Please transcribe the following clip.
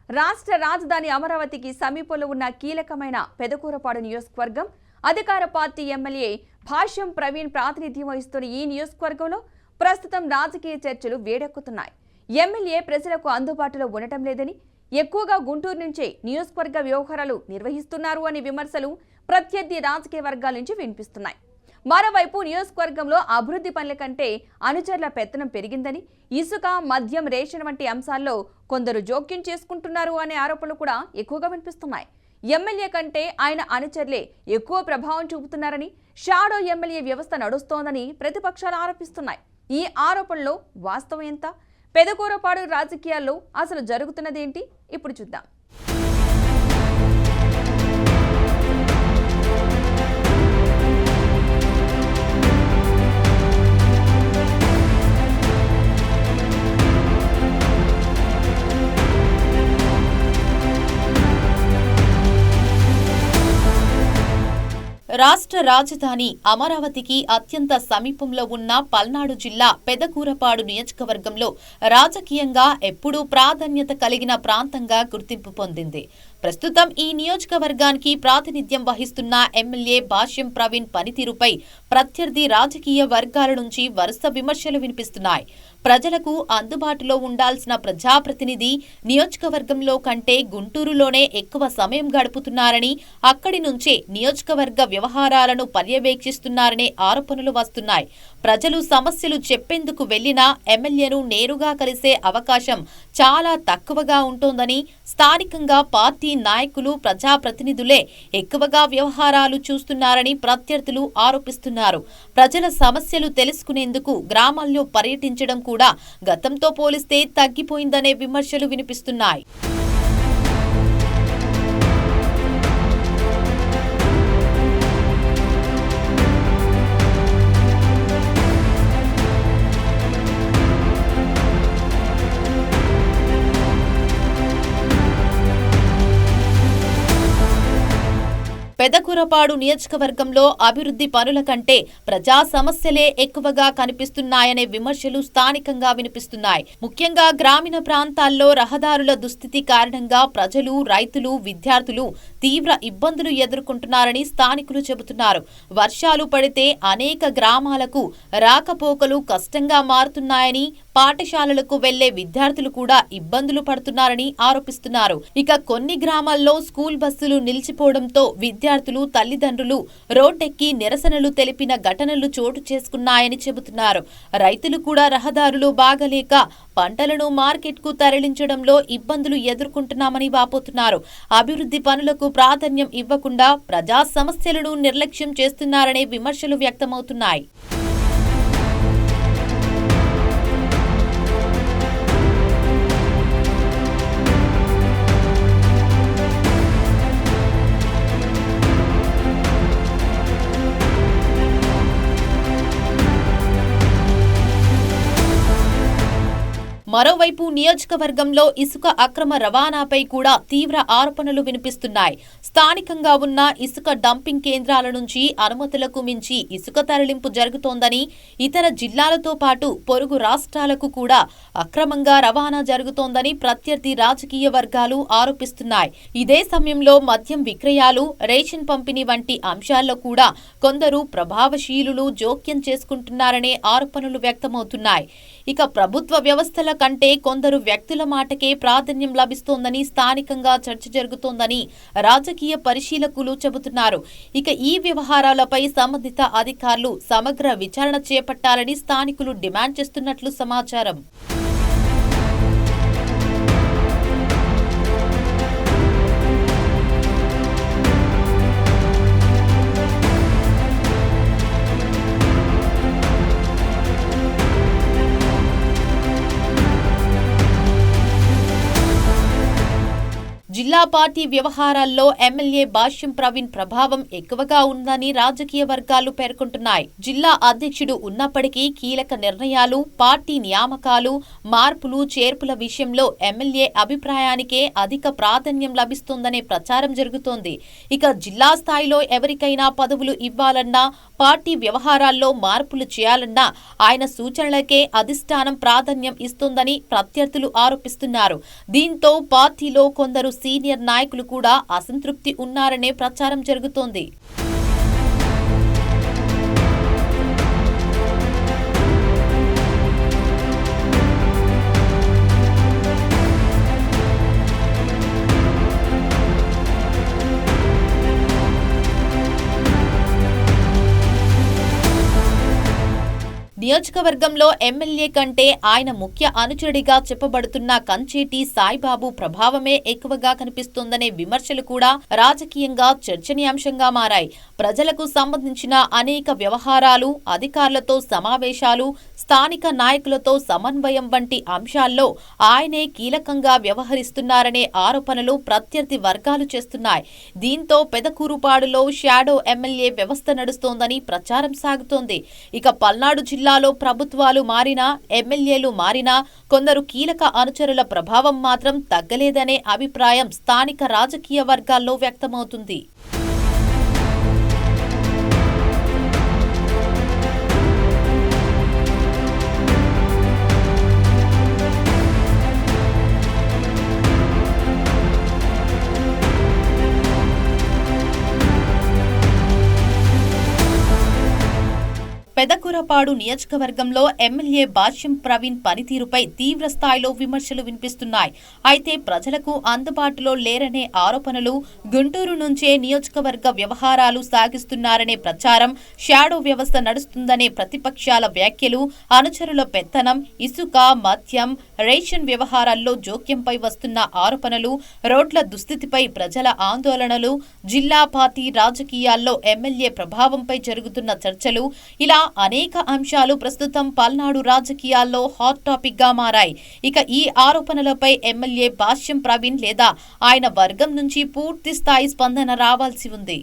రాష్ట్ర రాజధాని అమరావతికి సమీపంలో ఉన్న కీలకమైన పెదకూరపాడు నియోజకవర్గం అధికార పార్టీ ఎమ్మెల్యే భాష్యం ప్రవీణ్ ప్రాతినిధ్యం వహిస్తున్న ఈ నియోజకవర్గంలో ప్రస్తుతం రాజకీయ చర్చలు వేడెక్కుతున్నాయి. ఎమ్మెల్యే ప్రజలకు అందుబాటులో ఉండటం లేదని, ఎక్కువగా గుంటూరు నుంచే నియోజకవర్గ వ్యవహారాలు నిర్వహిస్తున్నారు అనే విమర్శలు ప్రత్యర్థి రాజకీయ వర్గాల నుంచి వినిపిస్తున్నాయి. మరోవైపు నియోజకవర్గంలో అభివృద్ధి పనుల కంటే అనుచరుల పెత్తనం పెరిగిందని, ఇసుక, మద్యం, రేషన్ వంటి అంశాల్లో కొందరు జోక్యం చేసుకుంటున్నారు అనే ఆరోపణలు కూడా ఎక్కువగా వినిపిస్తున్నాయి. ఎమ్మెల్యే కంటే ఆయన అనుచరులే ఎక్కువ ప్రభావం చూపుతున్నారని, షాడో ఎమ్మెల్యే వ్యవస్థ నడుస్తోందని ప్రతిపక్షాలు ఆరోపిస్తున్నాయి. ఈ ఆరోపణలో వాస్తవం ఎంత? పెదకూరపాడు రాజకీయాల్లో అసలు జరుగుతున్నదేంటి? ఇప్పుడు చూద్దాం. రాష్ట్ర రాజధాని అమరావతికి అత్యంత సమీపంలో ఉన్న పల్నాడు జిల్లా పెదకూరపాడు నియోజకవర్గంలో రాజకీయంగా ఎప్పుడూ ప్రాధాన్యత కలిగిన ప్రాంతంగా గుర్తింపు పొందింది. ప్రస్తుతం ఈ నియోజకవర్గానికి ప్రాతినిధ్యం వహిస్తున్న ఎమ్మెల్యే భాష్యం ప్రవీణ్ పనితీరుపై ప్రత్యర్థి రాజకీయ వర్గాల నుంచి వరుస విమర్శలు వినిపిస్తున్నాయి. ప్రజలకు అందుబాటులో ఉండాల్సిన ప్రజాప్రతినిధి నియోజకవర్గంలో కంటే గుంటూరులోనే ఎక్కువ సమయం గడుపుతున్నారని, అక్కడి నుంచే నియోజకవర్గ వ్యవహారాలను పర్యవేక్షిస్తున్నారనే ఆరోపణలు వస్తున్నాయి. ప్రజలు సమస్యలు చెప్పేందుకు వెళ్లినా ఎమ్మెల్యేను నేరుగా కలిసే అవకాశం చాలా తక్కువగా ఉంటోందని, స్థానికంగా పార్టీ నాయకులు, ప్రజాప్రతినిధులే ఎక్కువగా వ్యవహారాలు చూస్తున్నారని ప్రత్యర్థులు ఆరోపిస్తున్నారు. ప్రజల సమస్యలు తెలుసుకునేందుకు గ్రామాల్లో పర్యటించడం కూడా గతంతో పోలిస్తే తగ్గిపోయిందనే విమర్శలు వినిపిస్తున్నాయి. పెదకూరపాడు నియోజకవర్గంలో అభివృద్ధి పనుల కంటే ప్రజా సమస్యలే ఎక్కువగా కనిపిస్తున్నాయనే విమర్శలు స్థానికంగా వినిపిస్తున్నాయి. ముఖ్యంగా గ్రామీణ ప్రాంతాల్లో రహదారుల దుస్థితి కారణంగా ప్రజలు, రైతులు, విద్యార్థులు తీవ్ర ఇబ్బందులు ఎదుర్కొంటున్నారని స్థానికులు చెబుతున్నారు. వర్షాలు పడితే అనేక గ్రామాలకు రాకపోకలు కష్టంగా మారుతున్నాయని, పాఠశాలలకు వెళ్లే విద్యార్థులు కూడా ఇబ్బందులు పడుతున్నారని ఆరోపిస్తున్నారు. ఇక కొన్ని గ్రామాల్లో స్కూల్ బస్సులు నిలిచిపోవడంతో విద్యార్థులు, తల్లిదండ్రులు రోడ్డెక్కి నిరసనలు తెలిపిన ఘటనలు చోటు చేసుకున్నాయని చెబుతున్నారు. రైతులు కూడా రహదారులు బాగలేక పంటలను మార్కెట్కు తరలించడంలో ఇబ్బందులు ఎదుర్కొంటున్నామని వాపోతున్నారు. అభివృద్ధి పనులకు ప్రాధాన్యం ఇవ్వకుండా ప్రజా సమస్యలను నిర్లక్ష్యం చేస్తున్నారనే విమర్శలు వ్యక్తమవుతున్నాయి. మరోవైపు నియోజకవర్గంలో ఇసుక అక్రమ రవాణాపై కూడా తీవ్ర ఆరోపణలు వినిపిస్తున్నాయి. స్థానికంగా ఉన్న ఇసుక డంపింగ్ కేంద్రాల నుంచి అనుమతులకు మించి ఇసుక తరలింపు జరుగుతోందని, ఇతర జిల్లాలతో పాటు పొరుగు రాష్ట్రాలకు కూడా అక్రమంగా రవాణా జరుగుతోందని ప్రత్యర్థి రాజకీయ వర్గాలు ఆరోపిస్తున్నాయి. ఇదే సమయంలో మద్యం విక్రయాలు, రేషన్ పంపిణీ వంటి అంశాల్లో కూడా కొందరు ప్రభావశీలులు జోక్యం చేసుకుంటున్నారనే ఆరోపణలు వ్యక్తమవుతున్నాయి. ఇక ప్రభుత్వ వ్యవస్థల కంటే కొందరు వ్యక్తుల మాటకే ప్రాధాన్యం లభిస్తోందని స్థానికంగా చర్చ జరుగుతోందని రాజకీయ పరిశీలకులు చెబుతున్నారు. ఇక ఈ వ్యవహారాలపై సంబంధిత అధికారులు సమగ్ర విచారణ చేపట్టాలని స్థానికులు డిమాండ్ చేస్తున్నట్లు సమాచారం. జిల్లా పార్టీ వ్యవహారాల్లో ఎమ్మెల్యే భాష్యం ప్రవీణ్ ప్రభావం ఎక్కువగా ఉందని రాజకీయ వర్గాలు పేర్కొంటున్నాయి. జిల్లా అధ్యక్షుడు ఉన్నప్పటికీ కీలక నిర్ణయాలు, పార్టీ నియామకాలు, మార్పులు చేర్పుల విషయంలో ఎమ్మెల్యే అభిప్రాయానికే అధిక ప్రాధాన్యం లభిస్తుందనే ప్రచారం జరుగుతోంది. ఇక జిల్లా స్థాయిలో ఎవరికైనా పదవులు ఇవ్వాలన్నా, పార్టీ వ్యవహారాల్లో మార్పులు చేయాలన్నా ఆయన సూచనలకే అధిష్టానం ప్రాధాన్యం ఇస్తుందని ప్రత్యర్థులు ఆరోపిస్తున్నారు. దీంతో పార్టీలో కొందరు సీనియర్ నాయకులు కూడా అసంతృప్తి ఉన్నారనే ప్రచారం జరుగుతోంది. నియోజకవర్గంలో ఎమ్మెల్యే కంటే ఆయన ముఖ్య అనుచరుడిగా చెప్పబడుతున్న కంచేటి సాయిబాబు ప్రభావమే ఎక్కువగా కనిపిస్తోందనే విమర్శలు కూడా రాజకీయంగా చర్చనీయాంశంగా మారాయి. ప్రజలకు సంబంధించిన అనేక వ్యవహారాలు, అధికారులతో సమావేశాలు, స్థానిక నాయకులతో సమన్వయం వంటి అంశాల్లో ఆయనే కీలకంగా వ్యవహరిస్తున్నారనే ఆరోపణలు ప్రత్యర్థి వర్గాలు చేస్తున్నాయి. దీంతో పెదకూరుపాడులో షాడో ఎమ్మెల్యే వ్యవస్థ నడుస్తోందని ప్రచారం సాగుతోంది. ఇక పల్నాడు జిల్లాలో ప్రభుత్వాలు మారినా, ఎమ్మెల్యేలు మారినా కొందరు కీలక అనుచరుల ప్రభావం మాత్రం తగ్గలేదనే అభిప్రాయం స్థానిక రాజకీయ వర్గాల్లో వ్యక్తమవుతుంది. పెదకూరపాడు నియోజకవర్గంలో ఎమ్మెల్యే భాష్యం ప్రవీణ్ పనితీరుపై తీవ్ర స్థాయిలో విమర్శలు వినిపిస్తున్నాయి. అయితే ప్రజలకు అందుబాటులో లేరనే ఆరోపణలు, గుంటూరు నుంచే నియోజకవర్గ వ్యవహారాలు సాగిస్తున్నారనే ప్రచారం, షాడో వ్యవస్థ నడుస్తుందనే ప్రతిపక్షాల వ్యాఖ్యలు, అనుచరుల పెత్తనం, ఇసుక, మద్యం, రేషన్ వ్యవహారాల్లో జోక్యంపై వస్తున్న ఆరోపణలు, రోడ్ల దుస్థితిపై ప్రజల ఆందోళనలు, జిల్లా పార్టీ రాజకీయాల్లో ఎమ్మెల్యే ప్రభావంపై జరుగుతున్న చర్చలు, ఇలా అనేక అంశాలు ప్రస్తుతం పల్నాడు రాజకీయాల్లో హాట్ టాపిక్ గా మారాయి. ఇక ఈ ఆరోపణలపై ఎమ్మెల్యే భాష్యం ప్రవీణ్ లేదా ఆయన వర్గం నుంచి పూర్తి స్థాయి స్పందన రావాల్సి ఉంది.